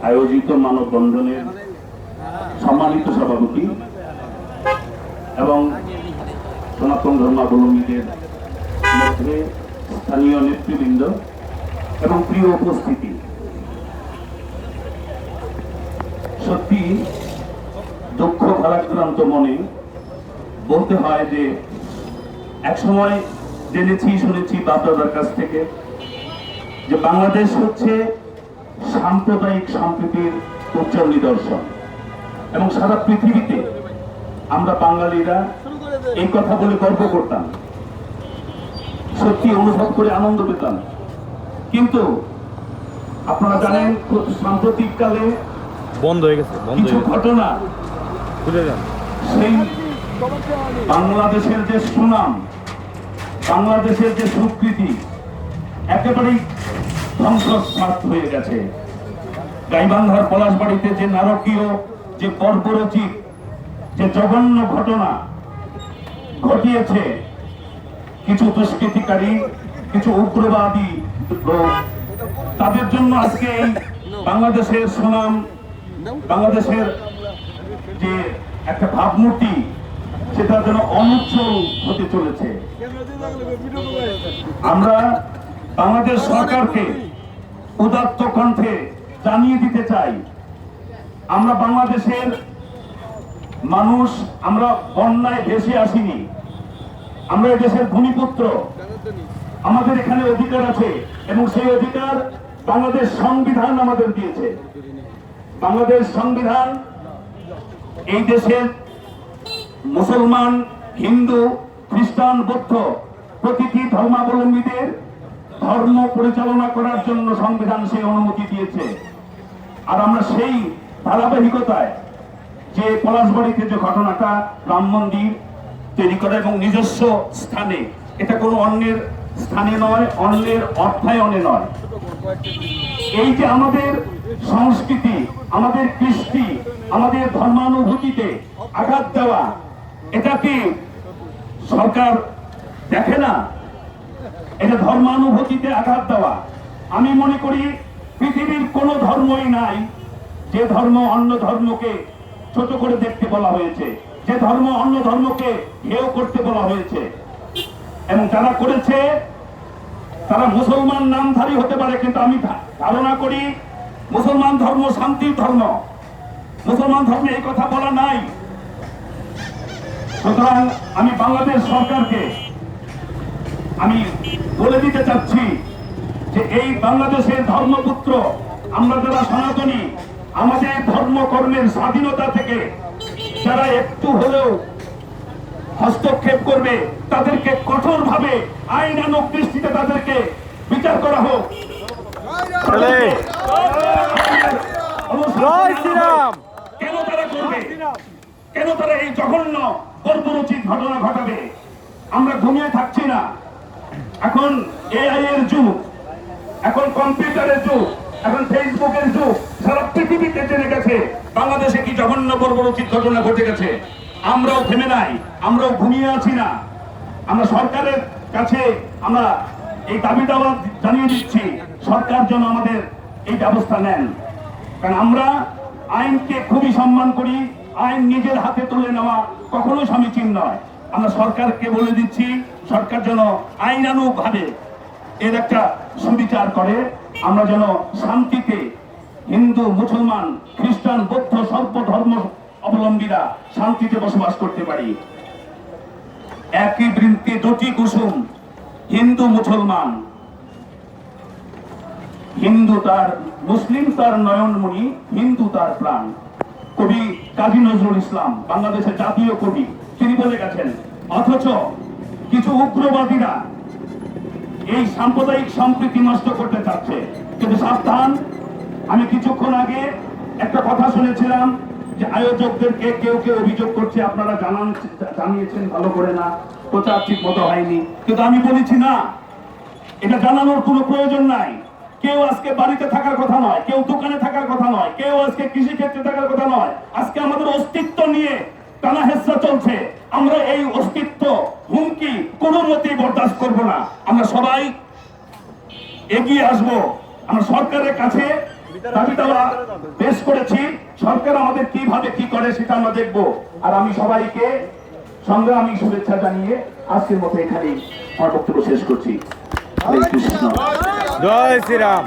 আয়োজিত মানববন্ধনের সম্মানিত সভাপতি এবং সনাতন ধর্মাবলম্বীদের মধ্যে স্থানীয় নেতৃবৃন্দ এবং প্রিয় উপস্থিতি, সত্যি দুঃখ ভারাক্রান্ত মনে বলতে হয় যে একসময় জেনেছি শুনেছি বাপদাদার কাছ থেকে যে বাংলাদেশ হচ্ছে সাম্প্রদায়িক সম্প্রীতির উজ্জ্বল নিদর্শন এবং সারা পৃথিবীতে আমরা বাঙালিরা এই কথা বলে গর্ব করতাম, সত্যি অনুভব করে আনন্দ পেতাম। কিন্তু আপনারা জানেন সাম্প্রতিককালে বন্ধ হয়ে গেছে, কিছু ঘটনা সেই বাংলাদেশের যে সুনাম, বাংলাদেশের যে স্বীকৃতি একেবারেই ধ্বংসস্থান হয়ে গেছে। গাইবান্ধার পলাশবাড়িতে যে নারকীয়, যে বর্বরোচিত, যে জঘন্য ঘটনা ঘটিয়েছে কিছু দুষ্কৃতিকারী, কিছু উগ্রবাদী লোক, তাদের জন্য আজকে এই বাংলাদেশের সুনাম, বাংলাদেশের যে একটা ভাবমূর্তি, সেটা যেন অনুজ্জ্বল হতে চলেছে। আমরা বাংলাদেশ সরকারকে উদাত্ত কণ্ঠে জানিয়ে দিতে চাই, আমরা বাংলাদেশের মানুষ, আমরা বন্যায় ভেসে আসিনি, আমরা এই দেশের ভূমিপুত্র, আমাদের এখানে অধিকার আছে এবং সেই অধিকার বাংলাদেশ সংবিধান আমাদের দিয়েছে। বাংলাদেশ সংবিধান এই দেশের মুসলমান, হিন্দু, খ্রিস্টান, বৌদ্ধ প্রতিটি ধর্মাবলম্বীদের ধর্ম পরিচালনা করার জন্য সংবিধান সেই অনুমতি দিয়েছে। আর আমরা সেই ধারাবাহিকতায় যে পলাশবাড়িতে যে ঘটনাটা, রাম মন্দির তৈরি করা এবং নিজস্ব স্থানে, এটা কোনো অন্যের স্থানে নয়, অন্যের অর্থায়নে নয়, এই যে আমাদের সংস্কৃতি, আমাদের কৃষ্টি, আমাদের ধর্মানুভূতিতে আঘাত দেওয়া, এটা কি সরকার দেখে না? এটা ধর্মানুভূতিতে আঘাত দেওয়া। আমি মনে করি পৃথিবীর কোনো ধর্মই নাই যে ধর্ম অন্য ধর্মকে ছোট করে দেখতে বলা হয়েছে, যে ধর্ম অন্য ধর্মকে হেয় করতে বলা হয়েছে। এবং যারা করেছে তারা মুসলমান নামধারী হতে পারে, কিন্তু আমি ধারণা করি মুসলমান ধর্ম শান্তির ধর্ম, মুসলমান ধর্মে এই কথা বলা নাই। সুতরাং আমি বাংলাদেশ সরকারকে আমি বলে দিতে চাচ্ছি যে এই বাংলাদেশের ধর্মপুত্র আমরা যারা সনাতনী, আমাদের ধর্মকর্মের স্বাধীনতা থেকে যারা একটু হলেও হস্তক্ষেপ করবে তাদেরকে কঠোরভাবে আইনানুগ দৃষ্টিতে তাদেরকে বিচার করা হোক। কেন তারা করবে? কেন তারা এই জঘন্য বর্বরোচিত ঘটনা ঘটাবে? আমরা ঘুমিয়ে থাকছি না। এখন এআই এর যুগ, এখন কম্পিউটারের যুগ, এখন ফেসবুকের যুগ, সারা পৃথিবীতে জেনে গেছে বাংলাদেশে কি জঘন্য বর্বরোচিত ঘটনা ঘটে গেছে। আমরাও থেমে নাই, আমরাও ঘুমিয়ে আছি না। আমরা সরকারের কাছে আমরা এই দাবি দাওয়া জানিয়ে দিচ্ছি, সরকার যেন আমাদের এই ব্যবস্থা নেন। কারণ আমরা আইনকে খুবই সম্মান করি, আইন নিজের হাতে তুলে নেওয়া কখনো সমীচীন নয়। আমরা সরকারকে বলে দিচ্ছি, সরকার যেন আইনানুগ ভাবে এর একটা সুবিচার করে, আমরা যেন শান্তিতে হিন্দু, মুসলমান, খ্রিস্টান, বৌদ্ধ সর্ব ধর্ম অবলম্বীরা শান্তিতে বসবাস করতে পারি। একই বৃন্তে দুটি কুসুম, হিন্দু মুসলমান, হিন্দু তার, মুসলিম তার নয়নমণি, হিন্দু তার প্রাণ। কবি কাজী নজরুল ইসলাম, বাংলাদেশের জাতীয় কবি, তিনি বলে গেছেন। অথচ কিছু উগ্রবাদীরা এই সাম্প্রদায়িক সম্প্রীতি নষ্ট করতে চাচ্ছে। কিন্তু সাবধান, আমি কিছুক্ষণ আগে একটা কথা শুনেছিলাম যে আয়োজকদেরকে কেউ কেউ অভিযোগ করছে, আপনারা জানিয়েছেন ভালো করে না, প্রচার ঠিক মতো হয়নি। কিন্তু আমি বলেছি না, এটা জানানোর কোনো প্রয়োজন নাই। কেউ আজকে বাড়িতে থাকার কথা নয়, কেউ দোকানে থাকার কথা নয়, কেউ আজকে কৃষি ক্ষেত্রে থাকার কথা নয়। আজকে আমাদের অস্তিত্ব নিয়ে টানা হেঁচড়া চলছে। আমরা এই অস্তিত্ব হুমকি কোনো মতেই বরদাস্ত করব না। আমরা সবাই এগিয়ে আসব, আমরা সরকারের কাছে দাবি দেওয়া পেশ করেছি। সরকার আমাদের কিভাবে কি করে সেটা আমরা দেখবো। আর আমি সবাইকে সংগ্রামী শুভেচ্ছা জানিয়ে আজকের মতো এখানেই আমার বক্তব্য শেষ করছি। হরে কৃষ্ণ। জয় শ্রীরাম।